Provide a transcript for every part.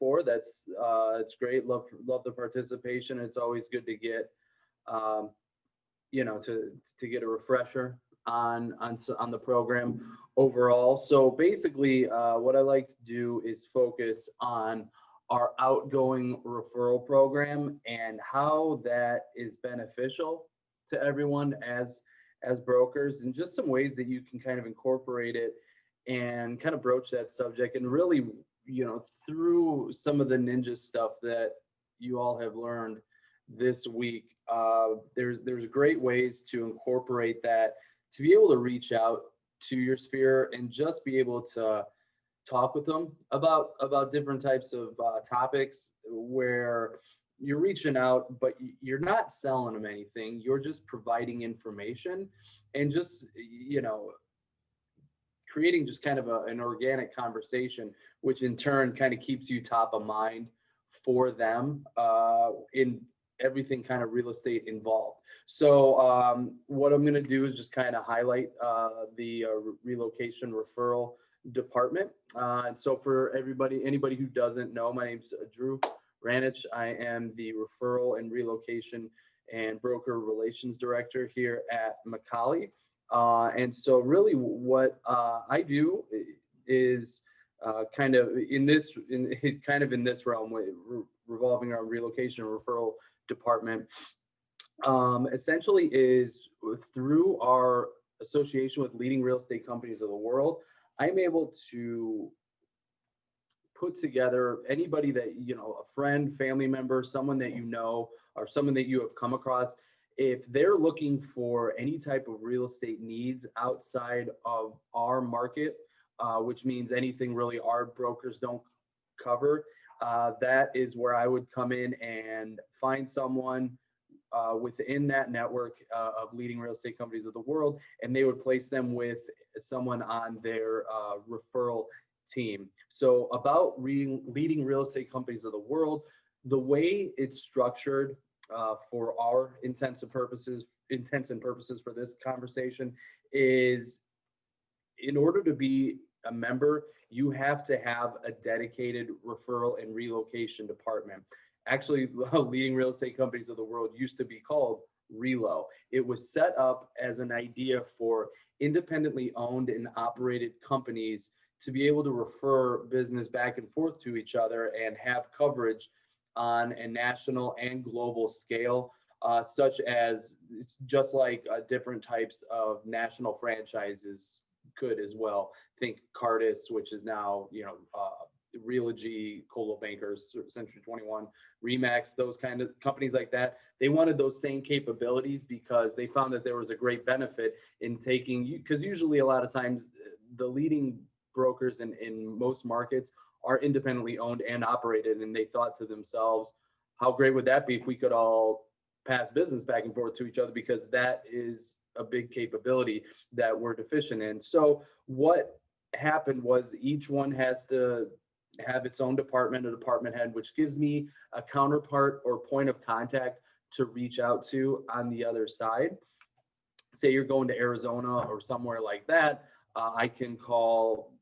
before, it's great. Love the participation. It's always good to get um, to get a refresher on the program overall. So basically, what I like to do is focus on our outgoing referral program and how that is beneficial to everyone as brokers, and just some ways that you can kind of incorporate it and kind of broach that subject, and really, through some of the ninja stuff that you all have learned this week. There's great ways to incorporate that, to be able to reach out to your sphere and just be able to talk with them about different types of topics, where you're reaching out, but you're not selling them anything. You're just providing information, and just creating just kind of an organic conversation, which in turn kind of keeps you top of mind for them in everything kind of real estate involved. So what I'm going to do is just kind of highlight the relocation referral department. And so for anybody who doesn't know, my name's Drew Ranich. I am the referral and relocation and broker relations director here at Macaulay. And so really what I do is kind of in this realm, revolving around relocation and referral department, essentially is through our association with leading real estate companies of the world. I'm able to put together anybody that, a friend, family member, someone that or someone that you have come across, if they're looking for any type of real estate needs outside of our market, which means anything really our brokers don't cover, that is where I would come in and find someone within that network of leading real estate companies of the world, and they would place them with someone on their referral team. So about leading real estate companies of the world, the way it's structured for our intents and purposes for this conversation is, in order to be a member, you have to have a dedicated referral and relocation department. Actually, leading real estate companies of the world used to be called Relo. It was set up as an idea for independently owned and operated companies to be able to refer business back and forth to each other and have coverage on a national and global scale, such as, it's just like different types of national franchises could as well. Think Cardis, which is now, Realogy, Coldwell Bankers, Century 21, Remax, those kind of companies like that. They wanted those same capabilities because they found that there was a great benefit in taking, because usually a lot of times the leading brokers in most markets are independently owned and operated, and they thought to themselves, how great would that be if we could all pass business back and forth to each other, because that is a big capability that we're deficient in. So what happened was, each one has to have its own department, a department head, which gives me a counterpart or point of contact to reach out to on the other side. Say you're going to Arizona or somewhere like that, I can call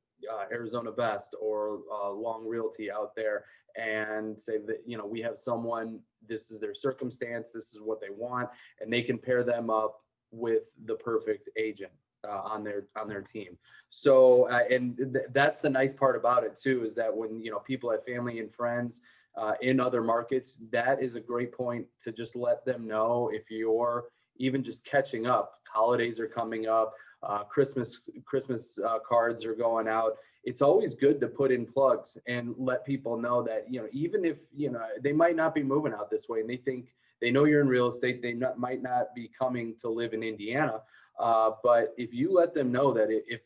Arizona Best or Long Realty out there and say that, we have someone, this is their circumstance, this is what they want, and they can pair them up with the perfect agent on their team. So that's the nice part about it too, is that when people have family and friends in other markets, that is a great point to just let them know, if you're even just catching up, holidays are coming up, Christmas cards are going out. It's always good to put in plugs and let people know that, even if, they might not be moving out this way, and they know you're in real estate, might not be coming to live in Indiana. But if you let them know that if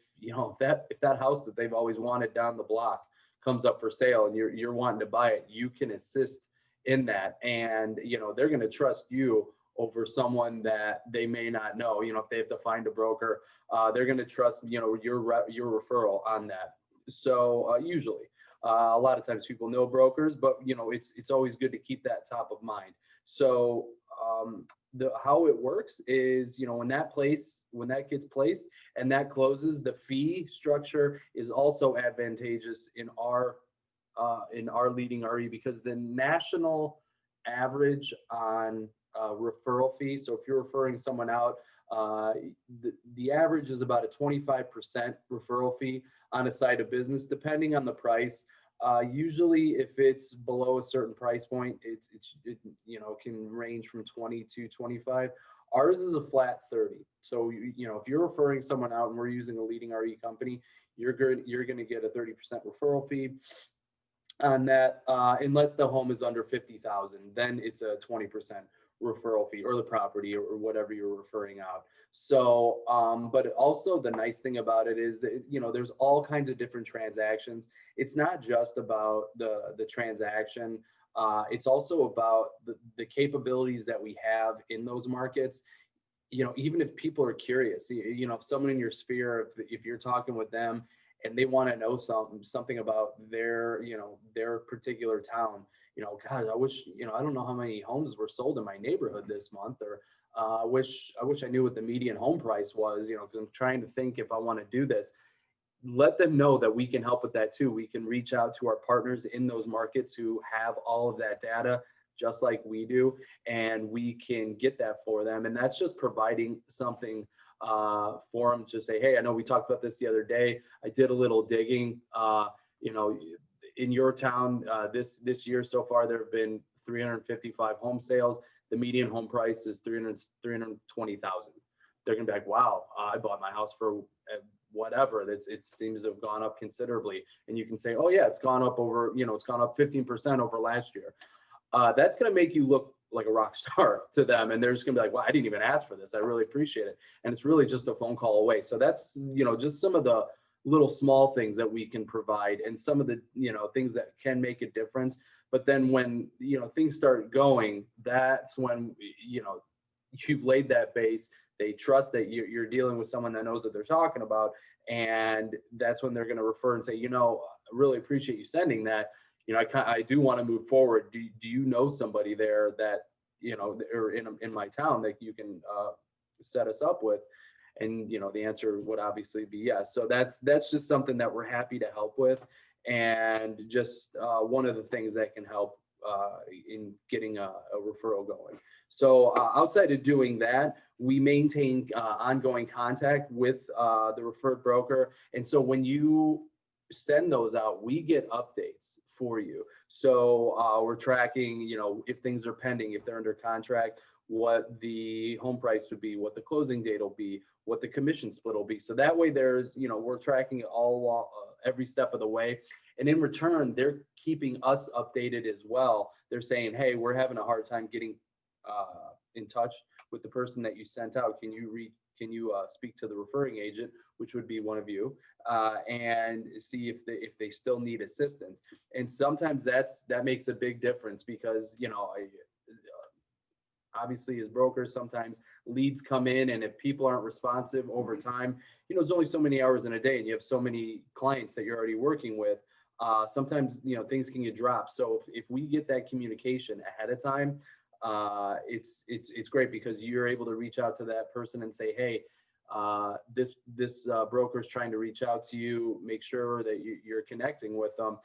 that house that they've always wanted down the block comes up for sale and you're wanting to buy it, you can assist in that. And, they're going to trust you over someone that they may not know. If they have to find a broker, they're going to trust, your referral on that. So usually, a lot of times people know brokers, but it's always good to keep that top of mind. So how it works is, when that gets placed and that closes, the fee structure is also advantageous in our in our leading RE because the national average on referral fee. So if you're referring someone out, the average is about a 25% referral fee on a side of business, depending on the price. Usually, if it's below a certain price point, it can range from 20 to 25. Ours is a flat 30. So if you're referring someone out and we're using a leading RE company, you're going to get a 30% referral fee on that, unless the home is under 50,000, then it's a 20% referral fee, or the property, or whatever you're referring out. So, but also the nice thing about it is that, there's all kinds of different transactions. It's not just about the transaction. It's also about the capabilities that we have in those markets. Even if people are curious, if someone in your sphere, if you're talking with them and they want to know something about their particular town, God, I wish, I don't know how many homes were sold in my neighborhood this month, or I wish I knew what the median home price was, because I'm trying to think if I want to do this. Let them know that we can help with that too. We can reach out to our partners in those markets who have all of that data, just like we do, and we can get that for them. And that's just providing something for them to say, hey, I know we talked about this the other day. I did a little digging. In your town, this year so far, there have been 355 home sales. The median home price is 320,000. They're gonna be like, wow, I bought my house for whatever. It seems to have gone up considerably. And you can say, oh yeah, it's gone up over, it's gone up 15% over last year. That's gonna make you look like a rock star to them, and they're just gonna be like, well, I didn't even ask for this. I really appreciate it. And it's really just a phone call away. So that's, just some of the little small things that we can provide, and some of the things that can make a difference. But then when things start going, that's when you've laid that base. They trust that you're dealing with someone that knows what they're talking about, and that's when they're going to refer and say, I really appreciate you sending that. I do want to move forward. Do you know somebody there that or in my town that you can set us up with? And the answer would obviously be yes. So that's just something that we're happy to help with, and just one of the things that can help in getting a referral going. So outside of doing that, we maintain ongoing contact with the referred broker. And so when you send those out, we get updates for you. So we're tracking, if things are pending, if they're under contract, what the home price would be, what the closing date will be, what the commission split will be. So that way there's, we're tracking it all every step of the way. And in return, they're keeping us updated as well. They're saying, hey, we're having a hard time getting in touch with the person that you sent out. Can you speak to the referring agent, which would be one of you, and see if they still need assistance. And sometimes that makes a big difference, because obviously as brokers, sometimes leads come in, and if people aren't responsive over time, there's only so many hours in a day, and you have so many clients that you're already working with. Sometimes things can get dropped. So if we get that communication ahead of time, it's great, because you're able to reach out to that person and say, hey, this broker is trying to reach out to you. Make sure that you're connecting with them.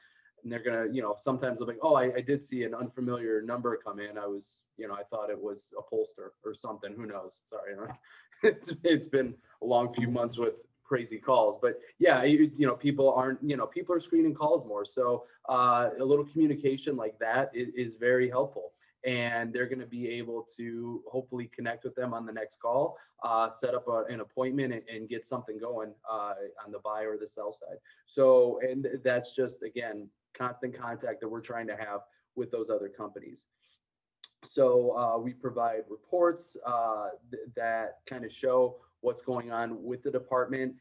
And they're gonna, sometimes they'll be, oh, I did see an unfamiliar number come in. I was, I thought it was a pollster or something. Who knows? Sorry, it's been a long few months with crazy calls. But yeah, people aren't, people are screening calls more. So a little communication like that is very helpful. And they're going to be able to hopefully connect with them on the next call, set up an appointment, and get something going on the buy or the sell side. So, and that's just, again, constant contact that we're trying to have with those other companies. So we provide reports that kind of show what's going on with the department.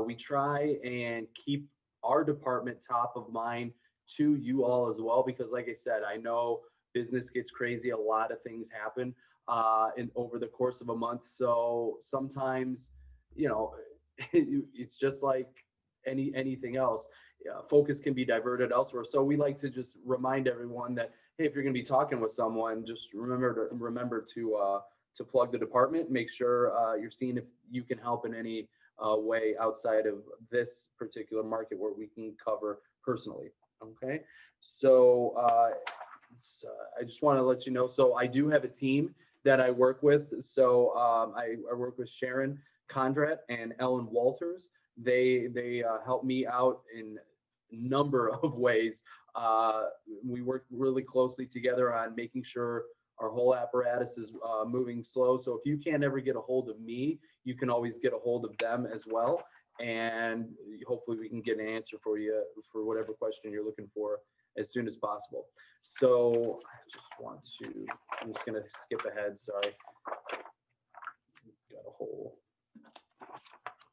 We try and keep our department top of mind to you all as well, because like I said, I know business gets crazy. A lot of things happen over the course of a month. So sometimes, it's just like anything else. Focus can be diverted elsewhere. So we like to just remind everyone that, hey, if you're going to be talking with someone, just remember to plug the department. Make sure you're seeing if you can help in any way outside of this particular market where we can cover personally. Okay, so I just want to let you know, so I do have a team that I work with. So I work with Sharon Condrat and Ellen Walters. They help me out in a number of ways. We work really closely together on making sure our whole apparatus is moving slow. So if you can't ever get a hold of me, you can always get a hold of them as well. And hopefully we can get an answer for you for whatever question you're looking for as soon as possible. So I just want to, I'm just going to skip ahead. Sorry. Got a whole.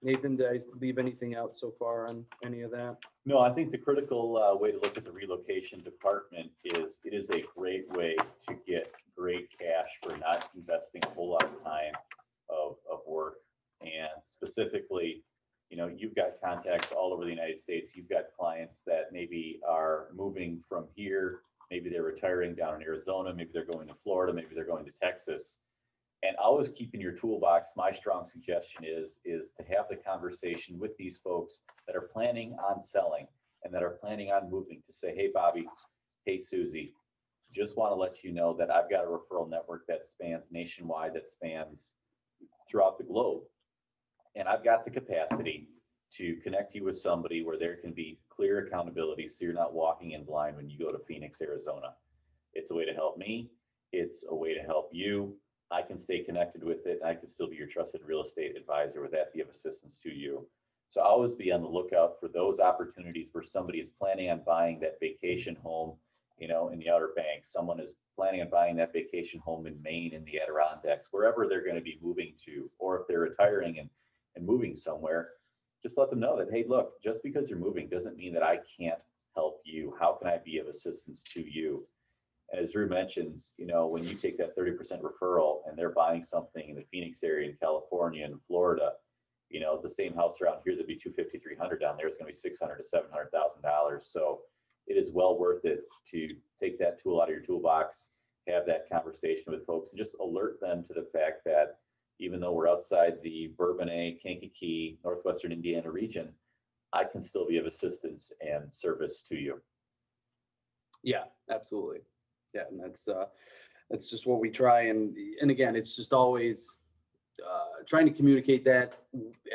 Nathan, did I leave anything out so far on any of that? No, I think the critical way to look at the relocation department is it is a great way to get great cash for not investing a whole lot of time of work. And specifically, you know, you've got contacts all over the United States. You've got clients that maybe are moving from here. Maybe they're retiring down in Arizona. Maybe they're going to Florida. Maybe they're going to Texas. And always keep in your toolbox, my strong suggestion is to have the conversation with these folks that are planning on selling and that are planning on moving, to say, hey, Bobby, hey, Susie, just want to let you know that I've got a referral network that spans nationwide, that spans throughout the globe. And I've got the capacity to connect you with somebody where there can be clear accountability, so you're not walking in blind when you go to Phoenix, Arizona. It's a way to help me. It's a way to help you. I can stay connected with it. I can still be your trusted real estate advisor. Would that be of assistance to you? So always be on the lookout for those opportunities where somebody is planning on buying that vacation home, you know, in the Outer Banks. Someone is planning on buying that vacation home in Maine, in the Adirondacks, wherever they're going to be moving to, or if they're retiring and moving somewhere, just let them know that, hey, look, just because you're moving doesn't mean that I can't help you. How can I be of assistance to you? And as Drew mentions, you know, when you take that 30% referral and they're buying something in the Phoenix area, in California and Florida, you know, the same house around here that'd be $250,000, $300,000 down there is going to be $600,000 to $700,000. So it is well worth it to take that tool out of your toolbox, have that conversation with folks, and just alert them to the fact that even though we're outside the Bourbonnais, Kankakee, Northwestern Indiana region, I can still be of assistance and service to you. Yeah, absolutely. Yeah, and that's just what we try. And again, it's just always trying to communicate that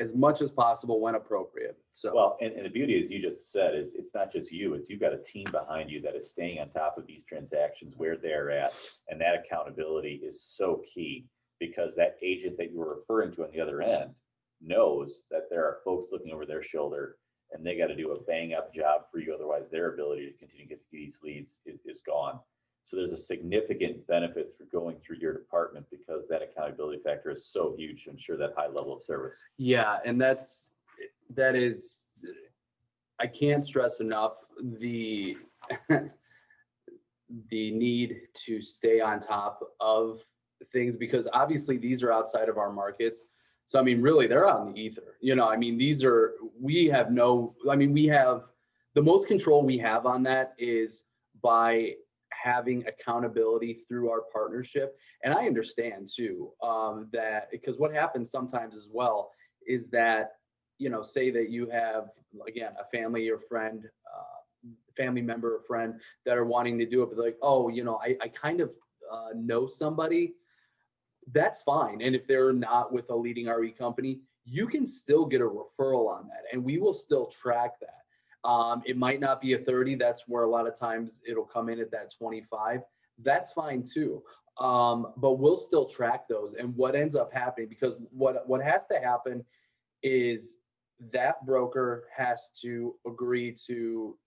as much as possible when appropriate. So well, and the beauty, as you just said, is it's not just you, it's you've got a team behind you that is staying on top of these transactions where they're at. And that accountability is so key, because that agent that you were referring to on the other end knows that there are folks looking over their shoulder and they got to do a bang up job for you. Otherwise, their ability to continue to get these leads is gone. So there's a significant benefit for going through your department, because that accountability factor is so huge to ensure that high level of service. yeah, and that is, I can't stress enough the the need to stay on top of things, because obviously these are outside of our markets. So I mean, really, they're out in the ether. You know, I mean, we have the most control we have on that is by having accountability through our partnership. And I understand too, that because what happens sometimes as well is that, you know, say that you have, again, a family or friend, family member or friend that are wanting to do it, but like, oh, you know, I kind of know somebody. That's fine. And if they're not with a leading RE company, you can still get a referral on that, and we will still track that. It might not be a 30. That's where a lot of times it'll come in at that 25. That's fine too. But we'll still track those. And what ends up happening, because what has to happen is that broker has to agree to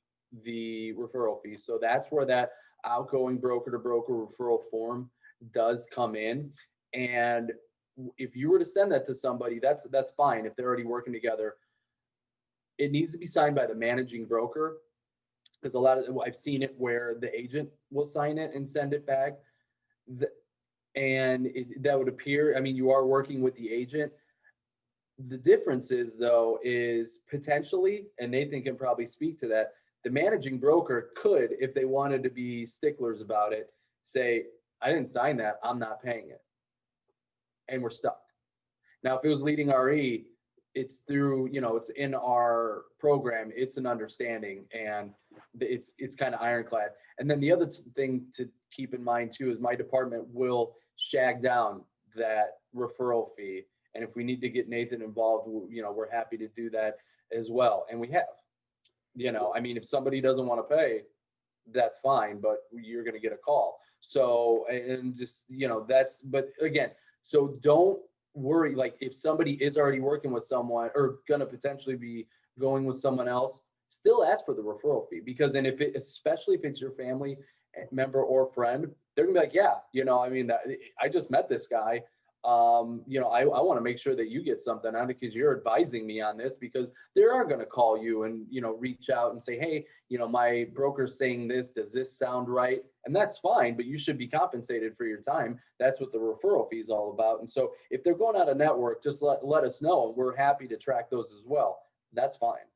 the referral fee. So that's where that outgoing broker to broker referral form does come in. And if you were to send that to somebody, that's fine. If they're already working together, it needs to be signed by the managing broker, because I've seen it where the agent will sign it and send it back. And that would appear, I mean, you are working with the agent. The difference is, though, is potentially, and Nathan can probably speak to that, the managing broker could, if they wanted to be sticklers about it, say, I didn't sign that, I'm not paying it. And we're stuck. Now, if it was leading RE, it's through, it's in our program, it's an understanding, and it's kind of ironclad. And then the other thing to keep in mind too is my department will shag down that referral fee. And if we need to get Nathan involved, we're happy to do that as well. And we have, I mean, if somebody doesn't want to pay, that's fine, but you're going to get a call. So, and just, but again, so don't worry. Like if somebody is already working with someone or going to potentially be going with someone else, still ask for the referral fee, because then especially if it's your family member or friend, they're gonna be like, yeah, I mean, I just met this guy. I want to make sure that you get something on it because you're advising me on this, because they are going to call you and, reach out and say, hey, my broker's saying this, does this sound right? And that's fine, but you should be compensated for your time. That's what the referral fee is all about. And so if they're going out of network, just let us know, and we're happy to track those as well. That's fine.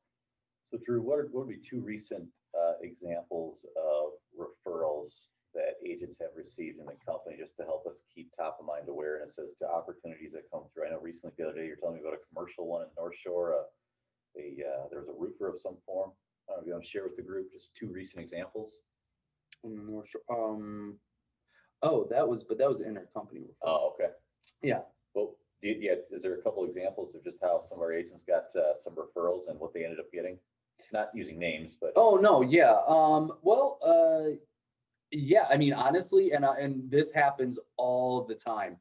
So Drew, what would be two recent examples of referrals that agents have received in the company, just to help us keep top of mind awareness as to opportunities that come through? I know recently the other day you're telling me about a commercial one in North Shore. There was a roofer of some form. I don't know if you want to share with the group just two recent examples. North Shore, that was intercompany. Oh, okay. Yeah. Well, is there a couple examples of just how some of our agents got some referrals and what they ended up getting? Not using names, but. Oh no, yeah. Yeah, I mean, honestly, and this happens all the time.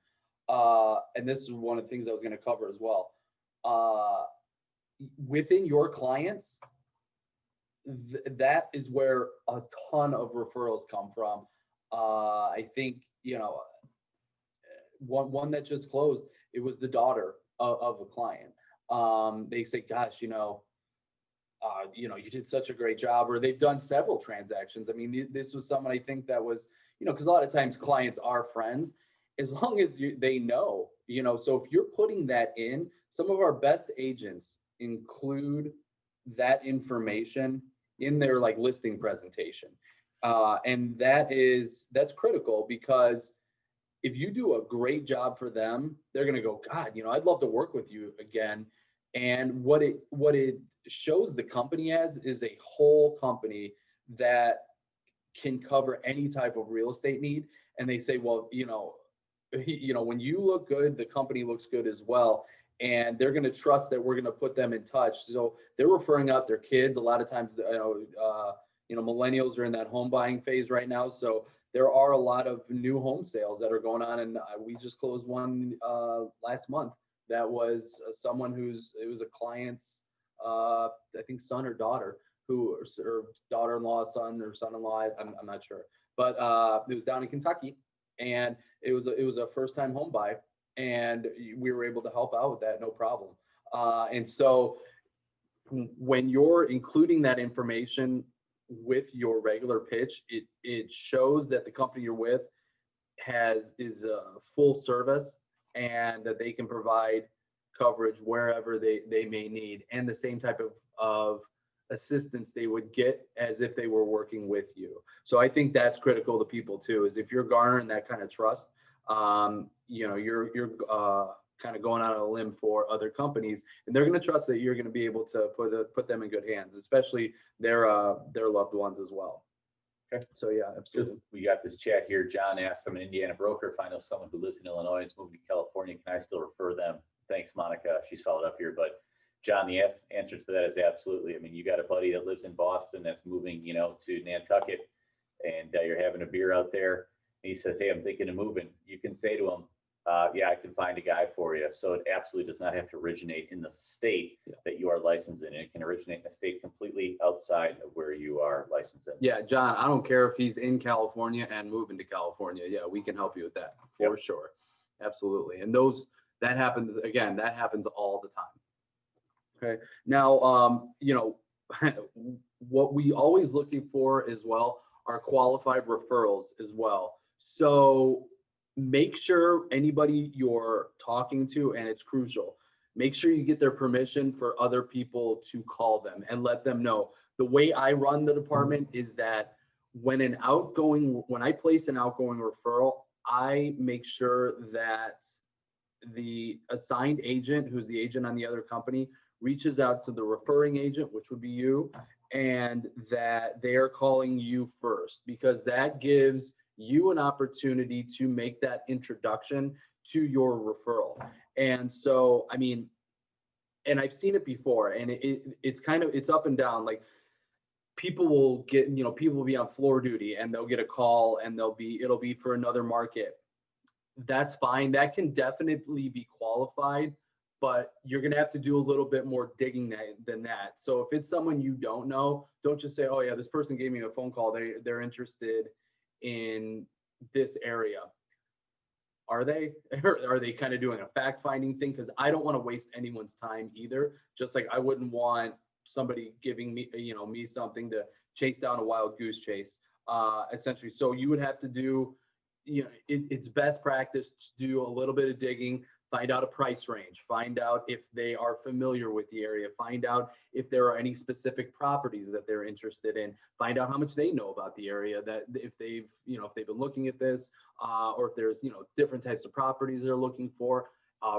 And this is one of the things I was going to cover as well. Within your clients, that is where a ton of referrals come from. I think, one that just closed, it was the daughter of a client. They say, gosh, you did such a great job, or they've done several transactions. I mean, this was someone I think that was, because a lot of times clients are friends, as long as they know, so if you're putting that in, some of our best agents include that information in their like listing presentation. And that's critical, because if you do a great job for them, they're going to go, God, I'd love to work with you again. And what it shows the company as is a whole company that can cover any type of real estate need. And they say, well, when you look good, the company looks good as well. And they're going to trust that we're going to put them in touch. So they're referring out their kids. A lot of times, millennials are in that home buying phase right now. So there are a lot of new home sales that are going on. And we just closed one last month. That was someone it was a client's, I think, son or daughter, or daughter-in-law, son or son-in-law. I'm not sure, but it was down in Kentucky, and it was a first-time home buy, and we were able to help out with that, no problem. And so when you're including that information with your regular pitch, it shows that the company you're with is full service, and that they can provide coverage wherever they may need, and the same type of assistance they would get as if they were working with you. So I think that's critical to people too, is if you're garnering that kind of trust, you're kind of going out on a limb for other companies, and they're going to trust that you're going to be able to put them in good hands, especially their loved ones as well. Okay. So yeah, absolutely. We got this chat here. John asked, I'm an Indiana broker. If I know someone who lives in Illinois and is moving to California, can I still refer them? Thanks, Monica. She's followed up here. But John, the answer to that is absolutely. I mean, you got a buddy that lives in Boston that's moving, to Nantucket, and you're having a beer out there. And he says, hey, I'm thinking of moving. You can say to him, yeah, I can find a guy for you. So it absolutely does not have to originate in the state that you are licensed in. It can originate in a state completely outside of where you are licensed in. Yeah, John, I don't care if he's in California and moving to California. Yeah, we can help you with that for sure. Absolutely. And that happens all the time. Okay. Now, what we always looking for as well are qualified referrals as well. So make sure anybody you're talking to, and it's crucial, make sure you get their permission for other people to call them and let them know. The way I run the department is that when I place an outgoing referral, I make sure that the assigned agent, who's the agent on the other company, reaches out to the referring agent, which would be you, and that they are calling you first, because that gives you an opportunity to make that introduction to your referral. And so, I mean, and I've seen it before, and it's kind of, it's up and down. Like, people will get, people will be on floor duty and they'll get a call and it'll be for another market. That's fine. That can definitely be qualified, but you're going to have to do a little bit more digging than that. So if it's someone you don't know, don't just say, oh yeah, this person gave me a phone call. They're interested in this area. Are they? Are they kind of doing a fact-finding thing? Because I don't want to waste anyone's time either. Just like I wouldn't want somebody giving me, me something to chase down a wild goose chase, essentially. So you would have to do, it's best practice to do a little bit of digging, find out a price range, find out if they are familiar with the area, find out if there are any specific properties that they're interested in, find out how much they know about the area, that if they've, if they've been looking at this, or if there's, different types of properties they're looking for,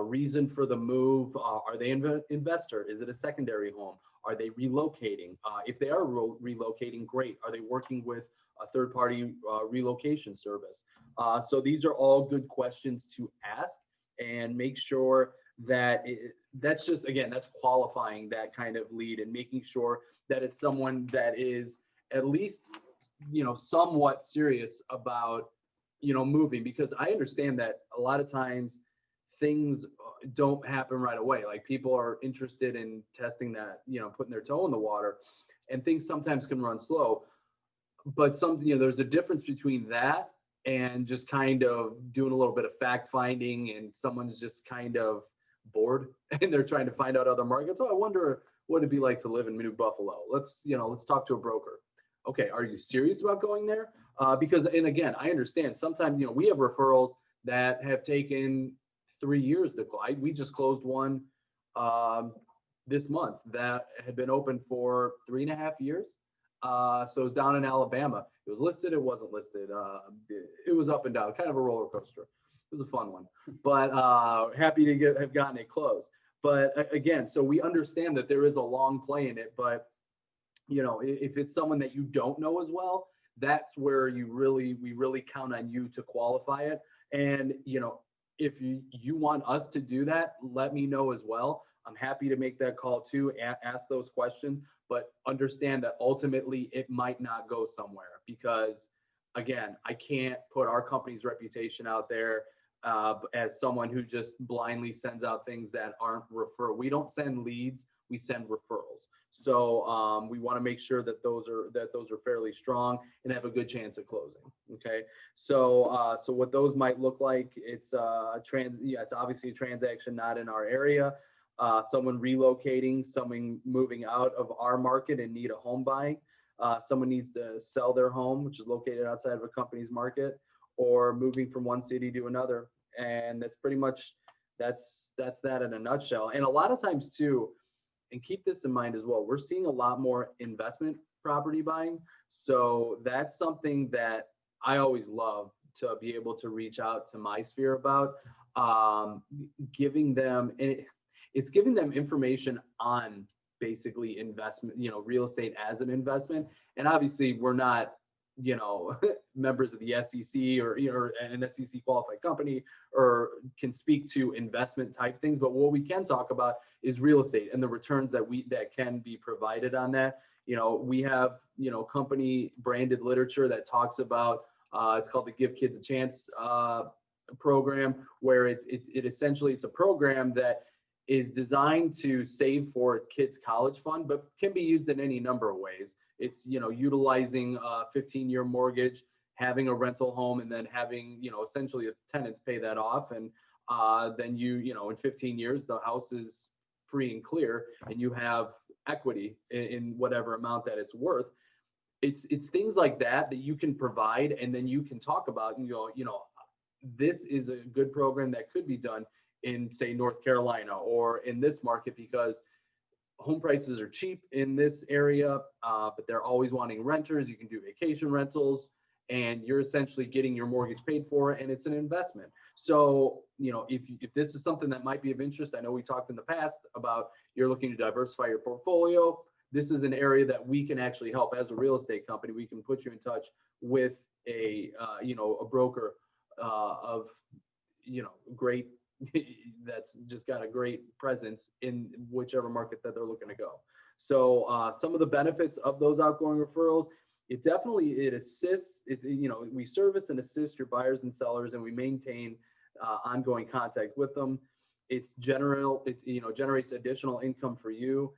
reason for the move. Are they an investor? Is it a secondary home? Are they relocating? If they are relocating, great. Are they working with a third-party relocation service? So these are all good questions to ask, and make sure that that's just, again, that's qualifying that kind of lead and making sure that it's someone that is at least, somewhat serious about, moving, because I understand that a lot of times things don't happen right away. Like, people are interested in testing that, putting their toe in the water, and things sometimes can run slow. But there's a difference between that and just kind of doing a little bit of fact finding, and someone's just kind of bored and they're trying to find out other markets. Oh, I wonder what it'd be like to live in New Buffalo. Let's talk to a broker. Okay, are you serious about going there? Because, and again, I understand sometimes, we have referrals that have taken 3 years to close. We just closed one this month that had been open for 3.5 years. So it was down in Alabama. It was listed, it wasn't listed. It was up and down, kind of a roller coaster. It was a fun one, but happy to have gotten it closed. But again, so we understand that there is a long play in it, but if it's someone that you don't know as well, that's where we really count on you to qualify it. And, if you want us to do that, let me know as well. I'm happy to make that call too, ask those questions, but understand that ultimately it might not go somewhere, because again, I can't put our company's reputation out there as someone who just blindly sends out things that aren't referral. We don't send leads, we send referrals. So we want to make sure that those are fairly strong and have a good chance of closing. Okay, so so what those might look like, it's it's obviously a transaction not in our area. Someone relocating, someone moving out of our market and need a home buying. Someone needs to sell their home, which is located outside of a company's market, or moving from one city to another. And that's pretty much, that's that in a nutshell. And a lot of times too, and keep this in mind as well, we're seeing a lot more investment property buying. So that's something that I always love to be able to reach out to my sphere about, giving them, it's giving them information on basically investment, real estate as an investment. And obviously we're not, members of the SEC or, an SEC qualified company, or can speak to investment type things. But what we can talk about is real estate and the returns that can be provided on that. We have, company branded literature that talks about, it's called the Give Kids a Chance program, where it essentially, it's a program that is designed to save for kids' college fund, but can be used in any number of ways. It's, utilizing a 15-year mortgage, having a rental home, and then having, essentially tenants pay that off. And then in 15 years, the house is free and clear, and you have equity in whatever amount that it's worth. It's things like that you can provide, and then you can talk about and go, this is a good program that could be done in, say, North Carolina or in this market, because home prices are cheap in this area, but they're always wanting renters. You can do vacation rentals, and you're essentially getting your mortgage paid for, and it's an investment. So, if this is something that might be of interest, I know we talked in the past about you're looking to diversify your portfolio. This is an area that we can actually help as a real estate company. We can put you in touch with a broker of, great, that's just got a great presence in whichever market that they're looking to go. So some of the benefits of those outgoing referrals, it assists, we service and assist your buyers and sellers, and we maintain ongoing contact with them. It generates additional income for you.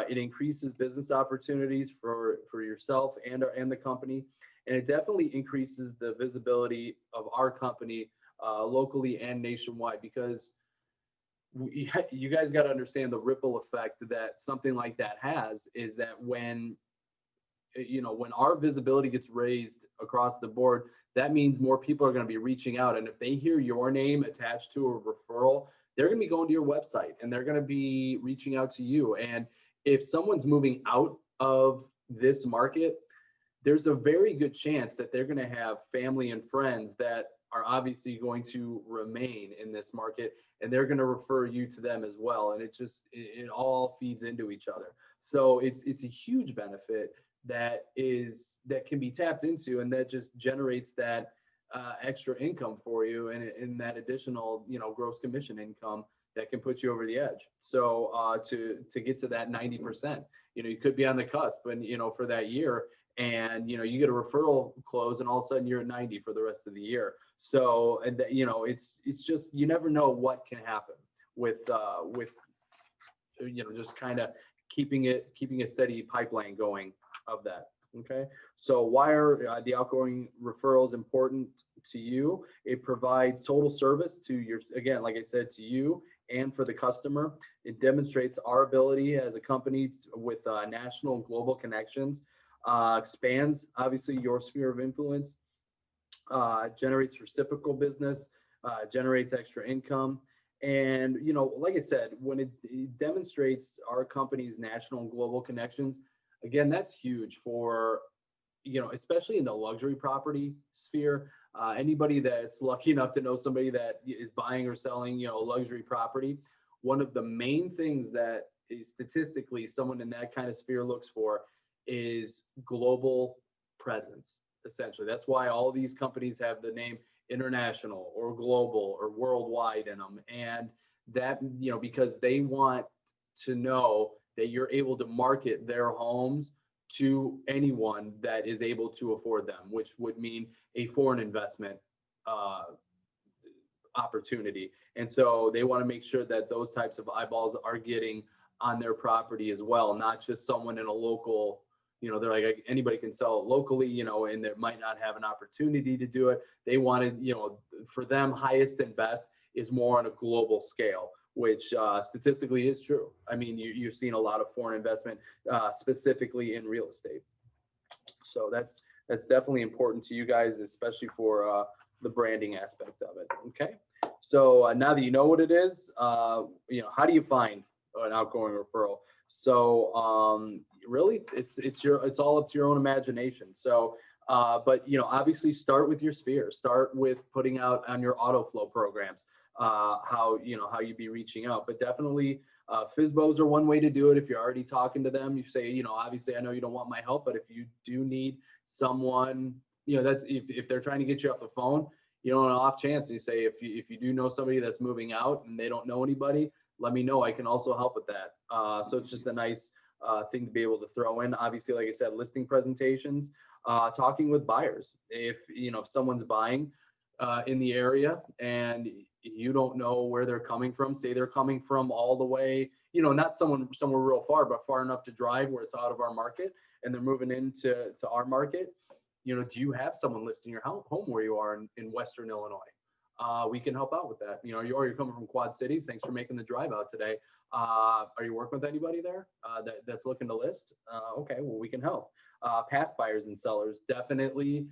It increases business opportunities for yourself and the company. And it definitely increases the visibility of our company locally and nationwide, because you guys got to understand the ripple effect that something like that has, is that when our visibility gets raised across the board, that means more people are going to be reaching out. And if they hear your name attached to a referral, they're going to be going to your website and they're going to be reaching out to you. And if someone's moving out of this market, there's a very good chance that they're going to have family and friends that are obviously going to remain in this market, and they're going to refer you to them as well. And it all feeds into each other. So it's a huge benefit that can be tapped into, and that just generates that extra income for you, and that additional, gross commission income that can put you over the edge. So to get to that 90%, you could be on the cusp, and for that year, and you get a referral close, and all of a sudden you're at 90 for the rest of the year. So, and it's just, you never know what can happen with just kind of keeping a steady pipeline going of that. Okay. So why are the outgoing referrals important to you? It provides total service to again, like I said, to you and for the customer. It demonstrates our ability as a company with national and global connections, expands obviously your sphere of influence, generates reciprocal business, generates extra income. And, like I said, when it demonstrates our company's national and global connections, again, that's huge for, especially in the luxury property sphere. Anybody that's lucky enough to know somebody that is buying or selling, luxury property, one of the main things that statistically someone in that kind of sphere looks for is global presence. Essentially, that's why all these companies have the name international or global or worldwide in them. And that, because they want to know that you're able to market their homes to anyone that is able to afford them, which would mean a foreign investment opportunity. And so they want to make sure that those types of eyeballs are getting on their property as well, not just someone in a local, they're like, anybody can sell it locally, and they might not have an opportunity to do it. They wanted, for them, highest and best is more on a global scale, which statistically is true. I mean, you've seen a lot of foreign investment specifically in real estate. So that's definitely important to you guys, especially for the branding aspect of it. Okay. So now that you know what it is, how do you find an outgoing referral? So really, it's all up to your own imagination. So, but obviously start with your sphere. Start with putting out on your auto flow programs how you'd be reaching out. But definitely FSBOs are one way to do it. If you're already talking to them, you say, obviously I know you don't want my help, but if you do need someone, that's if they're trying to get you off the phone, an off chance, you say, if you do know somebody that's moving out and they don't know anybody, let me know. I can also help with that. So it's just a nice thing to be able to throw in. Obviously, like I said, listing presentations, talking with buyers. If someone's buying in the area and you don't know where they're coming from, say they're coming from all the way, not somewhere real far, but far enough to drive where it's out of our market, and they're moving into our market. Do you have someone listing your home where you are in Western Illinois? We can help out with that. You're coming from Quad Cities. Thanks for making the drive out today. Are you working with anybody there that's looking to list? Okay, well, we can help. Past buyers and sellers, definitely.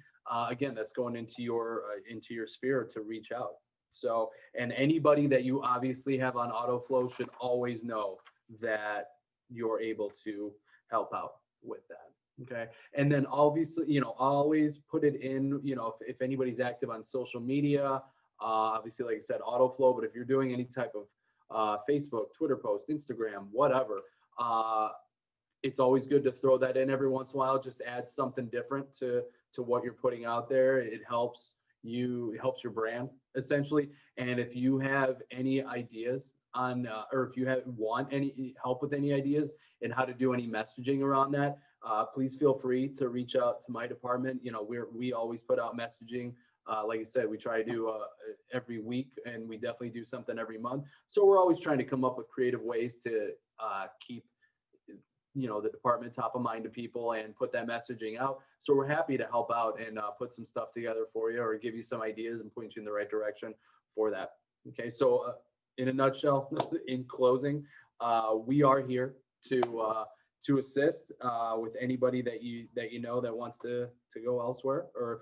Again, that's going into your sphere to reach out. So, and anybody that you obviously have on auto flow should always know that you're able to help out with that. Okay. And then obviously, always put it in, if anybody's active on social media, obviously, like I said, auto flow, but if you're doing any type of Facebook, Twitter post, Instagram, whatever, it's always good to throw that in every once in a while. Just add something different to what you're putting out there. It helps your brand essentially. And if you have any ideas on, or if you want any help with any ideas and how to do any messaging around that, please feel free to reach out to my department. We always put out messaging. Like I said, we try to do every week, and we definitely do something every month. So we're always trying to come up with creative ways to keep the department top of mind to people and put that messaging out. So we're happy to help out and put some stuff together for you, or give you some ideas and point you in the right direction for that. Okay, so in a nutshell, in closing, we are here to assist with anybody that you know that wants to go elsewhere, or if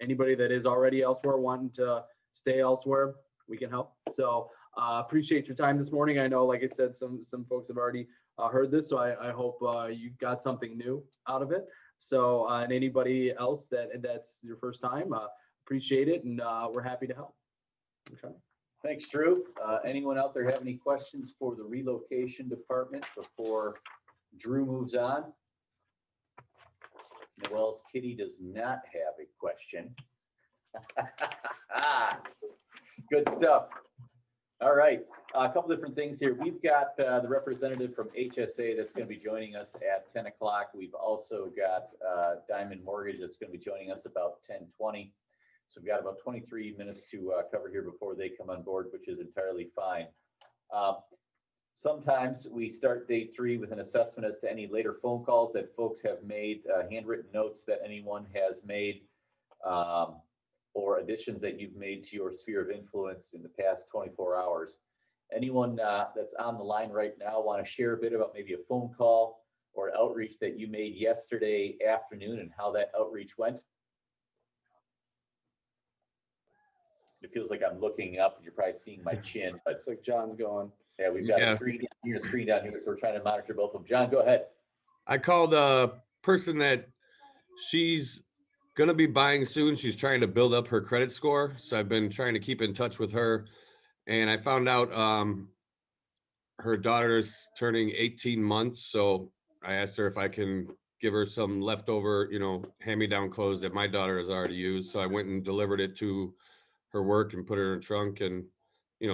anybody that is already elsewhere wanting to stay elsewhere, we can help. So appreciate your time this morning. I know, like I said, some folks have already heard this, so I hope you got something new out of it. So and anybody else that's your first time, appreciate it, and we're happy to help. Okay. Thanks, Drew. Anyone out there have any questions for the relocation department before Drew moves on? Noel's kitty does not have a question. Good stuff. All right, a couple different things here. We've got the representative from HSA that's going to be joining us at 10 o'clock. We've also got Diamond Mortgage that's going to be joining us about 10:20. So we've got about 23 minutes to cover here before they come on board, which is entirely fine. Sometimes we start day 3 with an assessment as to any later phone calls that folks have made, handwritten notes that anyone has made, or additions that you've made to your sphere of influence in the past 24 hours. Anyone that's on the line right now want to share a bit about maybe a phone call or an outreach that you made yesterday afternoon and how that outreach went? It feels like I'm looking up and you're probably seeing my chin. But Looks like John's going. yeah, we've got a screen down here, so we're trying to monitor both of them. John, go ahead. I called a person that she's going to be buying soon. She's trying to build up her credit score. So I've been trying to keep in touch with her. And I found out her daughter's turning 18 months. So I asked her if I can give her some leftover, hand-me-down clothes that my daughter has already used. So I went and delivered it to her work and put her in her trunk and,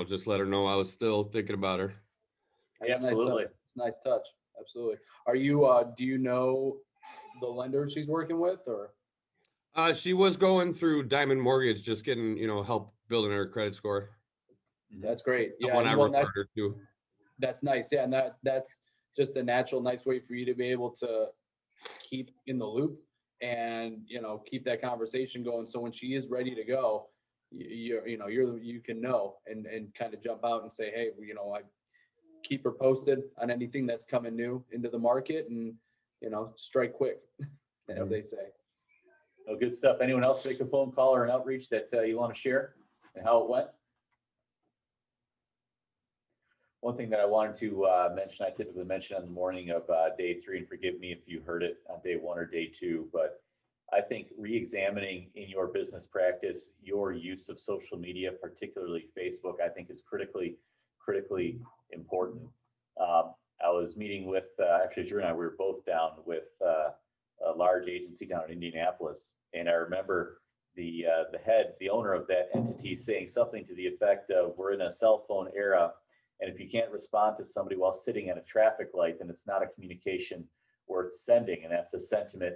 just let her know I was still thinking about her. Absolutely. It's a nice touch. Absolutely. Are you, do you know the lender she's working with, or? She was going through Diamond Mortgage, just getting, help building her credit score. That's great. Yeah. When I referred her to. That's nice. Yeah. And that's just a natural, nice way for you to be able to keep in the loop and, keep that conversation going. So when she is ready to go, you can know and kind of jump out and say, hey, I keep her posted on anything that's coming new into the market, and, strike quick, as they say. Oh, good stuff. Anyone else make a phone call or an outreach that you want to share and how it went? One thing that I wanted to mention, I typically mention on the morning of day 3, and forgive me if you heard it on day 1 or day 2, but I think re-examining in your business practice your use of social media, particularly Facebook, I think is critically important. I was meeting with, actually Drew and I, we were both down with a large agency down in Indianapolis. And I remember the owner of that entity saying something to the effect of, we're in a cell phone era. And if you can't respond to somebody while sitting at a traffic light, then it's not a communication worth sending. And that's a sentiment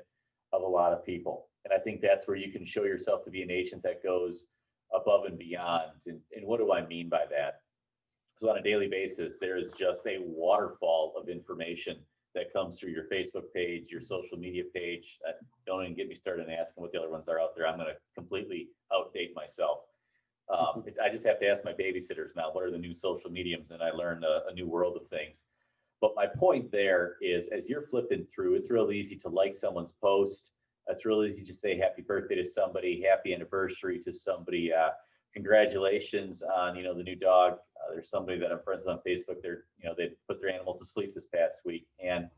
of a lot of people. And I think that's where you can show yourself to be an agent that goes above and beyond. And what do I mean by that? So on a daily basis, there is just a waterfall of information that comes through your Facebook page, your social media page. Don't even get me started on asking what the other ones are out there. I'm going to completely outdate myself. I just have to ask my babysitters now, what are the new social mediums? And I learn a new world of things. But my point there is, as you're flipping through, it's real easy to like someone's post. It's real easy to say happy birthday to somebody, happy anniversary to somebody, congratulations on, the new dog. There's somebody that I'm friends with on Facebook. They put their animal to sleep this past week. And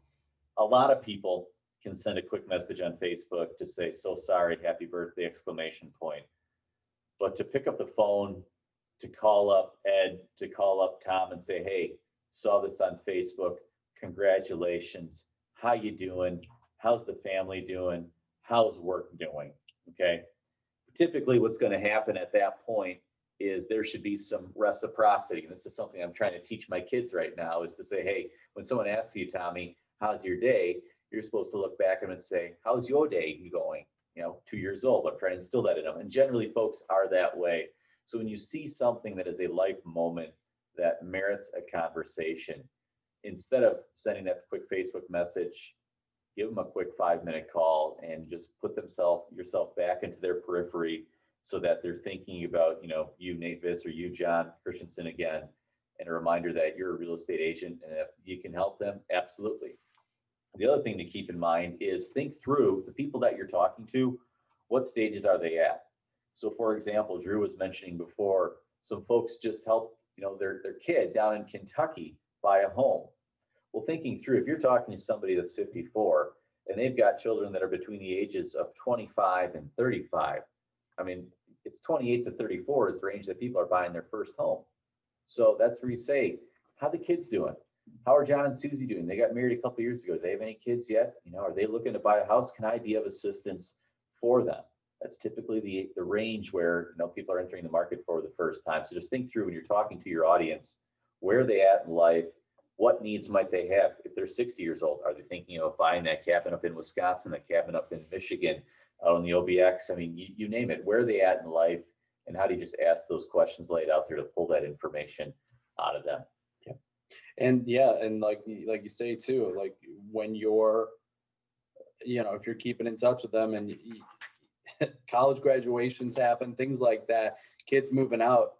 a lot of people can send a quick message on Facebook to say, so sorry, happy birthday, exclamation point. But to pick up the phone, to call up Ed, to call up Tom and say, hey, saw this on Facebook, congratulations, how you doing? How's the family doing? How's work doing? Okay. Typically what's going to happen at that point is there should be some reciprocity. And this is something I'm trying to teach my kids right now, is to say, hey, when someone asks you, Tommy, how's your day? You're supposed to look back at them and say, how's your day going? 2 years old. I'm trying to instill that in them. And generally folks are that way. So when you see something that is a life moment that merits a conversation, instead of sending that quick Facebook message, give them a quick 5-minute call and just put yourself back into their periphery so that they're thinking about, you, Nate Vis, or you, John Christensen, again, and a reminder that you're a real estate agent, and if you can help them, absolutely. The other thing to keep in mind is think through the people that you're talking to, what stages are they at? So for example, Drew was mentioning before, some folks just helped, their kid down in Kentucky buy a home. Well, thinking through, if you're talking to somebody that's 54 and they've got children that are between the ages of 25 and 35, I mean, it's 28 to 34 is the range that people are buying their first home. So that's where you say, how the kids doing? How are John and Susie doing? They got married a couple of years ago. Do they have any kids yet? Are they looking to buy a house? Can I be of assistance for them? That's typically the range where people are entering the market for the first time. So just think through when you're talking to your audience, where are they at in life? What needs might they have? If they're 60 years old, are they thinking of buying that cabin up in Wisconsin, that cabin up in Michigan, out on the OBX? I mean, you name it. Where are they at in life? And how do you just ask those questions laid out there to pull that information out of them? Yeah. And like you say too, like when you're, if you're keeping in touch with them and college graduations happen, things like that, kids moving out,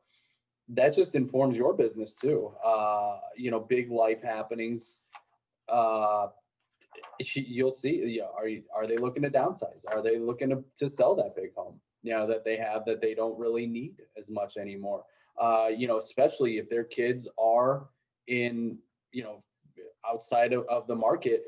that just informs your business too. Big life happenings. You'll see. Are they looking to downsize? Are they looking to sell that big home? That they have that they don't really need as much anymore. Especially if their kids are in outside of the market,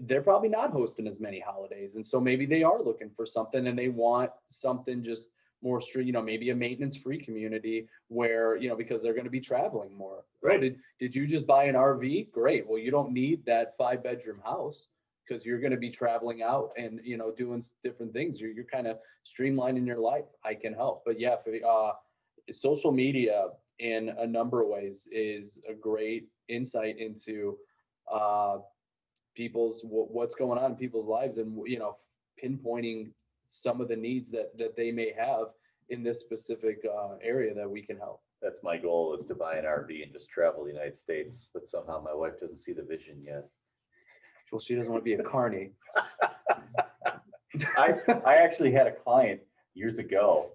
they're probably not hosting as many holidays, and so maybe they are looking for something and they want something just more maybe a maintenance-free community where, because they're going to be traveling more. Right. Oh, did you just buy an RV? Great. Well, you don't need that 5-bedroom house because you're going to be traveling out and, doing different things. You're kind of streamlining your life. I can help. But yeah, social media in a number of ways is a great insight into what's going on in people's lives and, pinpointing some of the needs that they may have in this specific area that we can help. That's my goal, is to buy an RV and just travel the United States. But somehow my wife doesn't see the vision yet. Well, she doesn't want to be a carny. I actually had a client years ago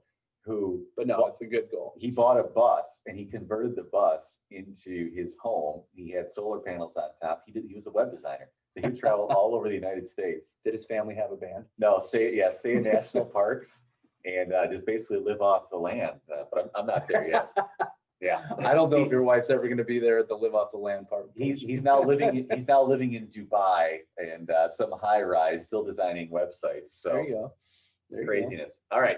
but no, it's a good goal. He bought a bus and he converted the bus into his home. He had solar panels on top. He was a web designer. So he would travel all over the United States. Did his family have a band? No, stay in national parks and just basically live off the land. But I'm not there yet. Yeah. I don't know if your wife's ever going to be there at the live off the land part. He's now living in Dubai and some high rise, still designing websites. So there you go. Craziness. All right.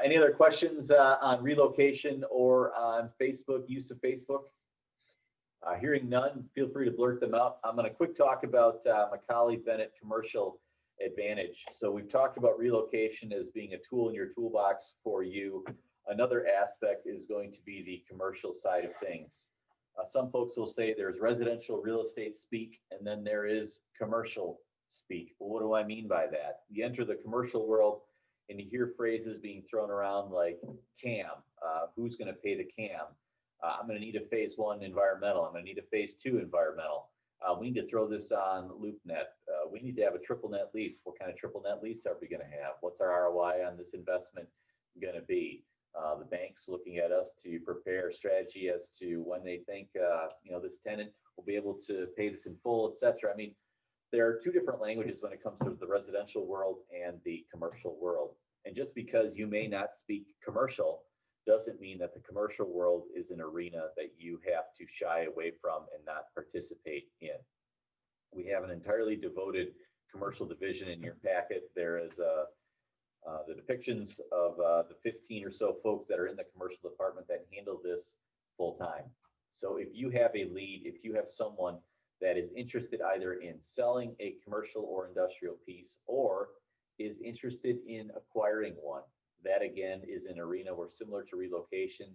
Any other questions on relocation or on Facebook, use of Facebook? Hearing none, feel free to blurt them out. I'm going to quick talk about Macaulay Bennett Commercial Advantage. So we've talked about relocation as being a tool in your toolbox for you. Another aspect is going to be the commercial side of things. Some folks will say there's residential real estate speak, and then there is commercial speak. Well, what do I mean by that? You enter the commercial world and you hear phrases being thrown around like CAM, who's going to pay the CAM? I'm going to need a phase 1 environmental. I'm going to need a phase 2 environmental. We need to throw this on LoopNet. We need to have a triple net lease. What kind of triple net lease are we going to have? What's our ROI on this investment going to be? The bank's looking at us to prepare a strategy as to when they think this tenant will be able to pay this in full, et cetera. I mean, there are two different languages when it comes to the residential world and the commercial world. And just because you may not speak commercial doesn't mean that the commercial world is an arena that you have to shy away from and not participate in. We have an entirely devoted commercial division in your packet, there is the depictions of the 15 or so folks that are in the commercial department that handle this full time. So if you have a lead, if you have someone that is interested either in selling a commercial or industrial piece, or is interested in acquiring one, that again is an arena where, similar to relocation,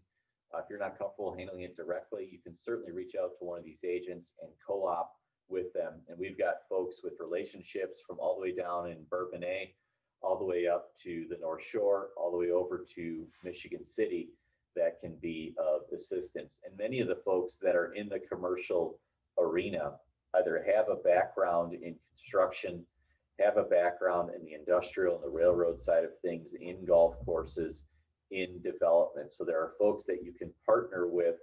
if you're not comfortable handling it directly, you can certainly reach out to one of these agents and co-op with them. And we've got folks with relationships from all the way down in Bourbonnais, all the way up to the North Shore, all the way over to Michigan City, that can be of assistance. And many of the folks that are in the commercial arena either have a background in construction, have a background in the industrial and the railroad side of things, in golf courses, in development. So there are folks that you can partner with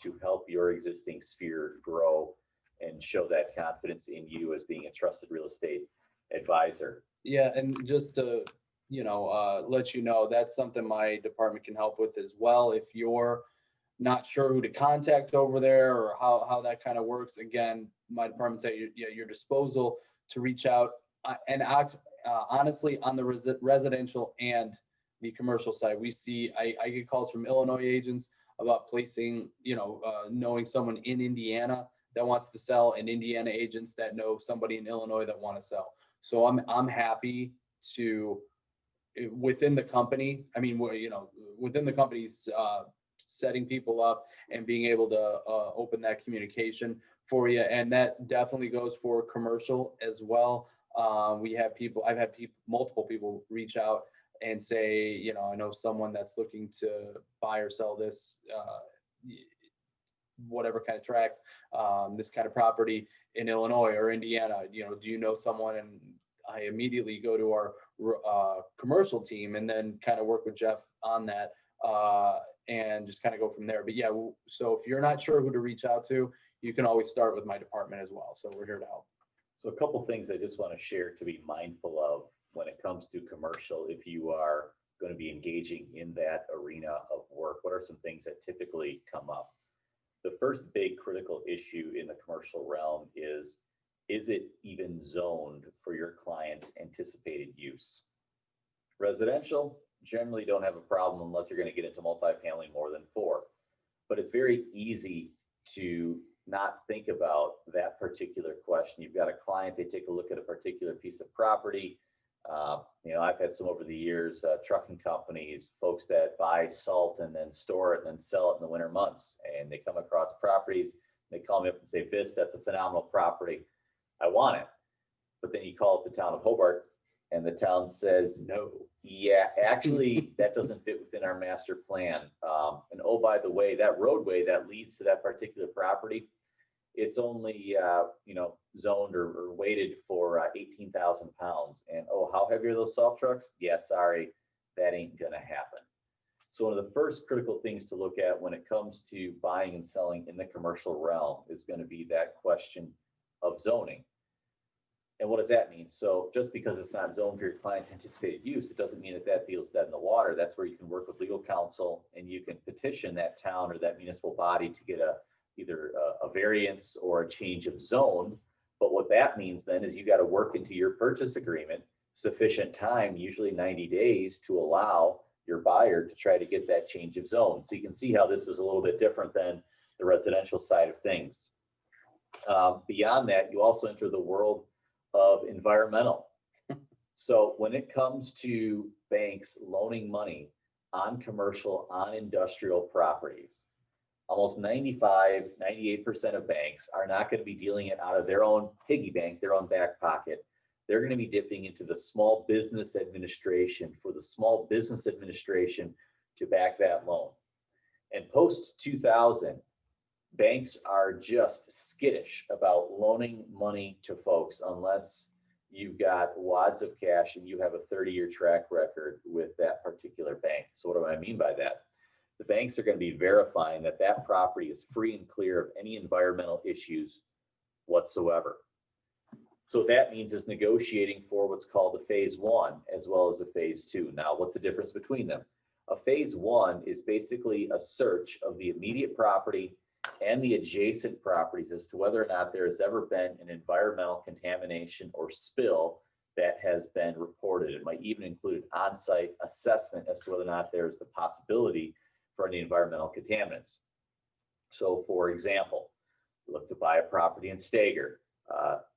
to help your existing sphere grow and show that confidence in you as being a trusted real estate advisor. Yeah, and just to, let you know, that's something my department can help with as well. If you're not sure who to contact over there or how that kind of works, again, my department's at your disposal to reach out and act honestly on the residential and the commercial side. I get calls from Illinois agents about placing, knowing someone in Indiana that wants to sell, and Indiana agents that know somebody in Illinois that want to sell. So I'm happy to, within the company, within the company's setting people up and being able to open that communication for you. And that definitely goes for commercial as well. I've had multiple people reach out and say, I know someone that's looking to buy or sell this, whatever kind of tract, this kind of property in Illinois or Indiana. Do you know someone? And I immediately go to our commercial team and then kind of work with Jeff on that and just kind of go from there. But yeah, so if you're not sure who to reach out to, you can always start with my department as well. So we're here to help. So a couple things I just want to share to be mindful of when it comes to commercial. If you are going to be engaging in that arena of work, what are some things that typically come up? The first big critical issue in the commercial realm is it even zoned for your client's anticipated use? Residential generally don't have a problem unless you're going to get into multifamily more than 4. But it's very easy to not think about that particular question. You've got a client, they take a look at a particular piece of property. I've had some over the years, trucking companies, folks that buy salt and then store it and then sell it in the winter months. And they come across properties, they call me up and say, "Vis, that's a phenomenal property. I want it." But then you call up the town of Hobart and the town says, "No, yeah, actually that doesn't fit within our master plan. And oh, by the way, that roadway that leads to that particular property, it's only, zoned or weighted for 18,000 pounds. And oh, how heavy are those salt trucks? Yeah, sorry, that ain't gonna happen." So one of the first critical things to look at when it comes to buying and selling in the commercial realm is going to be that question of zoning. And what does that mean? So just because it's not zoned for your client's anticipated use, it doesn't mean that deal's dead in the water. That's where you can work with legal counsel and you can petition that town or that municipal body to get either a variance or a change of zone. But what that means then is you got to work into your purchase agreement sufficient time, usually 90 days, to allow your buyer to try to get that change of zone. So you can see how this is a little bit different than the residential side of things. Beyond that, you also enter the world of environmental. So when it comes to banks loaning money on commercial, on industrial properties, almost 95, 98% of banks are not going to be dealing it out of their own piggy bank, their own back pocket. They're going to be dipping into the Small Business Administration for the Small Business Administration to back that loan. And post 2000, banks are just skittish about loaning money to folks unless you've got wads of cash and you have a 30-year track record with that particular bank. So what do I mean by that? The banks are going to be verifying that that property is free and clear of any environmental issues whatsoever. So what that means is negotiating for what's called a phase 1 as well as a phase 2. Now, what's the difference between them? A phase 1 is basically a search of the immediate property and the adjacent properties as to whether or not there has ever been an environmental contamination or spill that has been reported. It might even include an on-site assessment as to whether or not there's the possibility for any environmental contaminants. So for example, look to buy a property in Stager.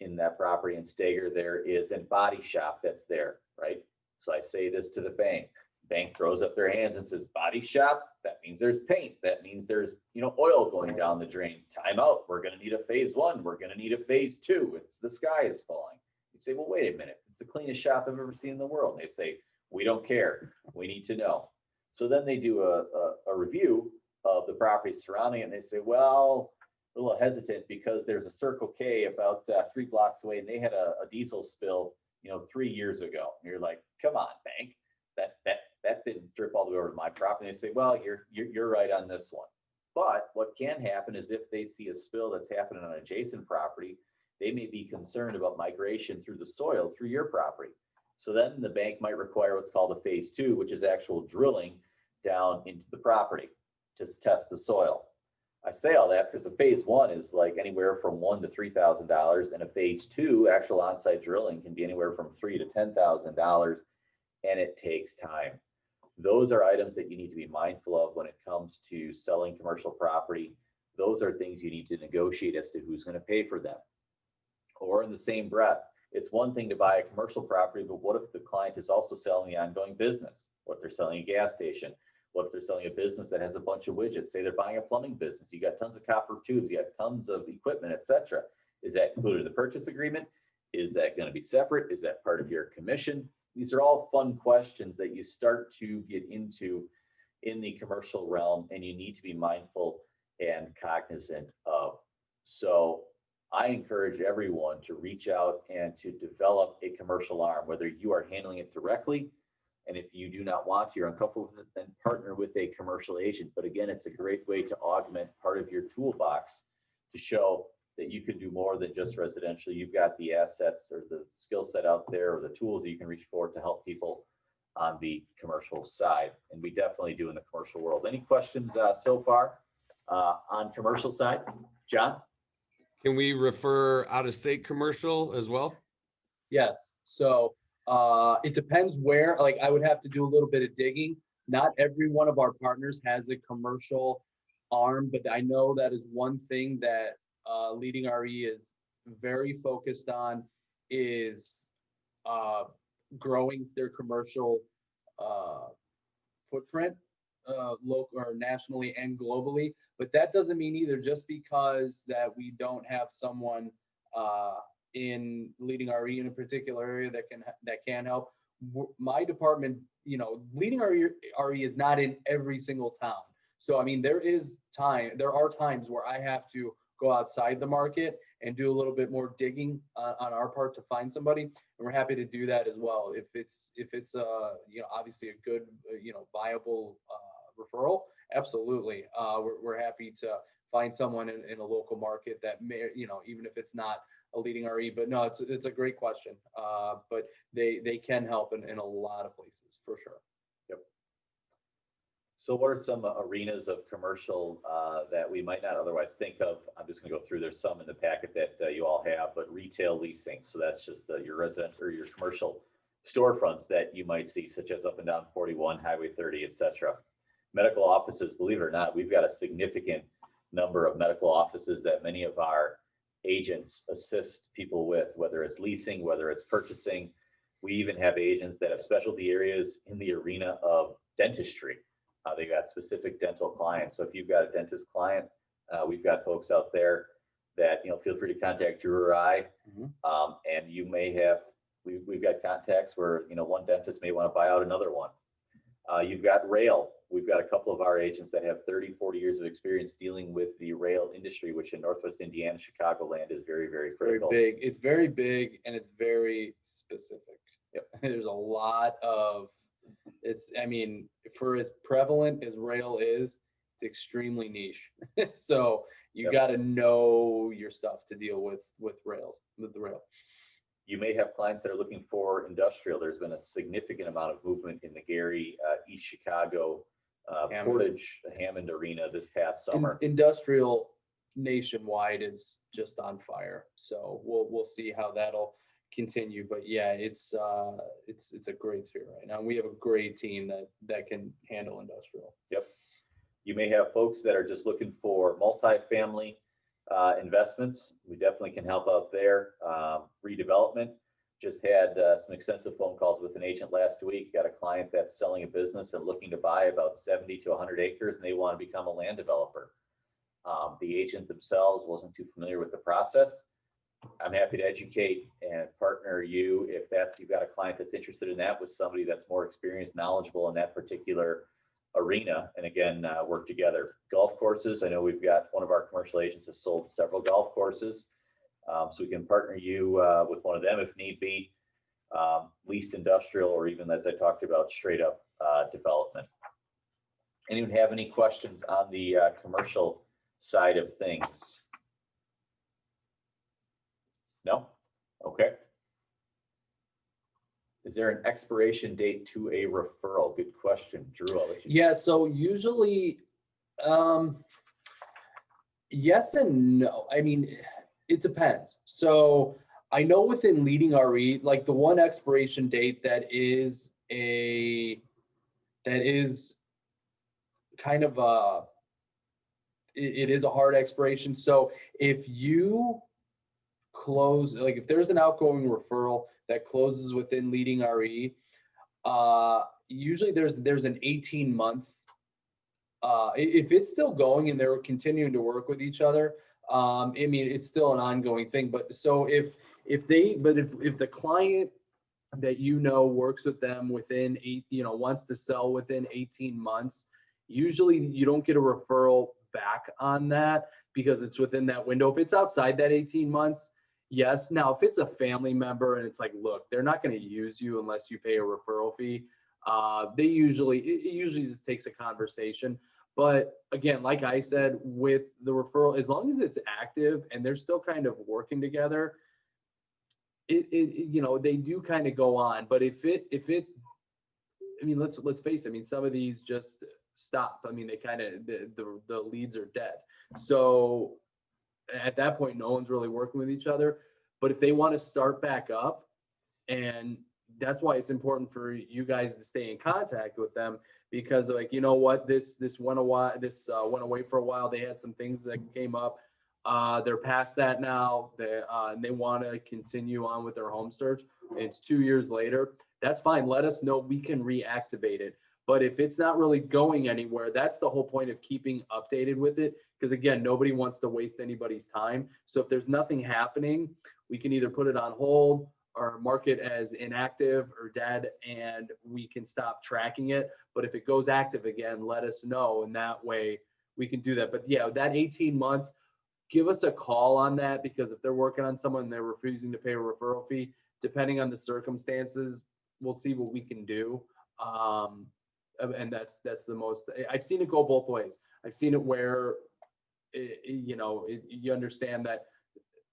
In that property in Stager, there is a body shop that's there, right? So I say this to the bank. Bank throws up their hands and says, body shop, that means there's paint. That means there's, oil going down the drain. Time out. We're going to need a phase 1. We're going to need a phase 2. It's the sky is falling. You say, well, wait a minute. It's the cleanest shop I've ever seen in the world. And they say, we don't care. We need to know. So then they do a review of the property surrounding it. And they say, well, a little hesitant because there's a Circle K about 3 blocks away and they had a diesel spill, 3 years ago. And you're like, come on, bank. That didn't drip all the way over to my property. They say, well, you're right on this one. But what can happen is if they see a spill that's happening on an adjacent property, they may be concerned about migration through the soil through your property. So then the bank might require what's called a phase 2, which is actual drilling down into the property to test the soil. I say all that because a phase 1 is like anywhere from $1,000 to $3,000, and a phase 2 actual on-site drilling can be anywhere from $3,000 to $10,000, and it takes time. Those are items that you need to be mindful of when it comes to selling commercial property. Those are things you need to negotiate as to who's going to pay for them. Or in the same breath, it's one thing to buy a commercial property, but what if the client is also selling the ongoing business? What if they're selling a gas station? What if they're selling a business that has a bunch of widgets? Say they're buying a plumbing business. You got tons of copper tubes, you got tons of equipment, etc. Is that included in the purchase agreement? Is that going to be separate? Is that part of your commission? These are all fun questions that you start to get into in the commercial realm, and you need to be mindful and cognizant of. So I encourage everyone to reach out and to develop a commercial arm, whether you are handling it directly, and if you do not want to, you're uncomfortable with it, then partner with a commercial agent. But again, it's a great way to augment part of your toolbox to show that you can do more than just residential. You've got the assets or the skill set out there or the tools that you can reach for to help people on the commercial side. And we definitely do in the commercial world. Any questions so far on commercial side? John? Can we refer out-of-state commercial as well? Yes. So it depends where. Like I would have to do a little bit of digging. Not every one of our partners has a commercial arm, but I know that is one thing that Leading RE is very focused on is growing their commercial footprint local or nationally and globally. But that doesn't mean either just because that we don't have someone in Leading RE in a particular area that can help. My department, Leading RE is not in every single town. So I mean, there are times where I have to go outside the market and do a little bit more digging on our part to find somebody, and we're happy to do that as well. If it's obviously a good viable referral, absolutely, we're happy to find someone in a local market that may even if it's not a Leading RE. But no, it's a great question. But they can help in a lot of places for sure. So what are some arenas of commercial that we might not otherwise think of? I'm just going to go through. There's some in the packet that you all have, but retail leasing. So that's just your residential or your commercial storefronts that you might see, such as up and down 41, Highway 30, etc. Medical offices, believe it or not, we've got a significant number of medical offices that many of our agents assist people with, whether it's leasing, whether it's purchasing. We even have agents that have specialty areas in the arena of dentistry. They got specific dental clients. So if you've got a dentist client, we've got folks out there that, feel free to contact Drew or I. And you may have, we've got contacts where, one dentist may want to buy out another one. You've got rail. We've got a couple of our agents that have 30, 40 years of experience dealing with the rail industry, which in Northwest Indiana, Chicagoland is very, very critical. Very big. It's very big and it's very specific. Yep. There's a lot of, for as prevalent as rail is, it's extremely niche. So you got to know your stuff to deal with the rail. You may have clients that are looking for industrial. There's been a significant amount of movement in the Gary, East Chicago, Portage, Hammond arena this past summer. Industrial nationwide is just on fire. So we'll see how that'll continue. But yeah, it's a great sphere right now. We have a great team that can handle industrial. Yep. You may have folks that are just looking for multifamily investments. We definitely can help out there. Redevelopment. Just had some extensive phone calls with an agent last week. Got a client that's selling a business and looking to buy about 70 to 100 acres, and they want to become a land developer. The agent themselves wasn't too familiar with the process. I'm happy to educate and partner you if you've got a client that's interested in that with somebody that's more experienced, knowledgeable in that particular arena, and again, work together. Golf courses, I know we've got one of our commercial agents has sold several golf courses, so we can partner you with one of them if need be, leased industrial, or even, as I talked about, straight up development. Anyone have any questions on the commercial side of things? No? Okay. Is there an expiration date to a referral? Good question. Drew, I'll let you. Yeah, so usually, yes and no. I mean, it depends. So I know within leading RE, like the one expiration date that is kind of it is a hard expiration. So if you close, like if there's an outgoing referral that closes within leading RE, usually there's an 18-month, if it's still going and they're continuing to work with each other, I mean, it's still an ongoing thing. But so if the client that works with them within wants to sell within 18 months, usually you don't get a referral back on that because it's within that window. If it's outside that 18 months, yes. Now, if it's a family member and it's like, look, they're not going to use you unless you pay a referral fee. It usually just takes a conversation. But again, like I said, with the referral, as long as it's active and they're still kind of working together, they do kind of go on. But if it, I mean, let's face it. I mean, some of these just stop. I mean, they kind of, the leads are dead. So at that point, no one's really working with each other. But if they want to start back up, and that's why it's important for you guys to stay in contact with them, because like, you know what, this went away for a while. They had some things that came up. They're past that now. They want to continue on with their home search. It's 2 years later. That's fine. Let us know. We can reactivate it. But if it's not really going anywhere, that's the whole point of keeping updated with it. Because again, nobody wants to waste anybody's time. So if there's nothing happening, we can either put it on hold or mark it as inactive or dead, and we can stop tracking it. But if it goes active again, let us know, and that way we can do that. But yeah, that 18 months, give us a call on that, because if they're working on someone and they're refusing to pay a referral fee, depending on the circumstances, we'll see what we can do. And that's the most. I've seen it go both ways. I've seen it where you understand that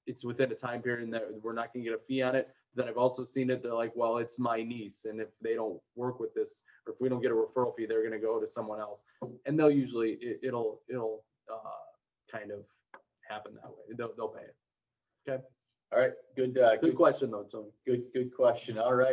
it's within a time period and that we're not going to get a fee on it. Then I've also seen it. They're like, well, it's my niece, and if they don't work with this, or if we don't get a referral fee, they're going to go to someone else, and they'll usually it'll kind of happen that way. They'll pay it. Okay. All right. Good question though, Tony. Good question. All right.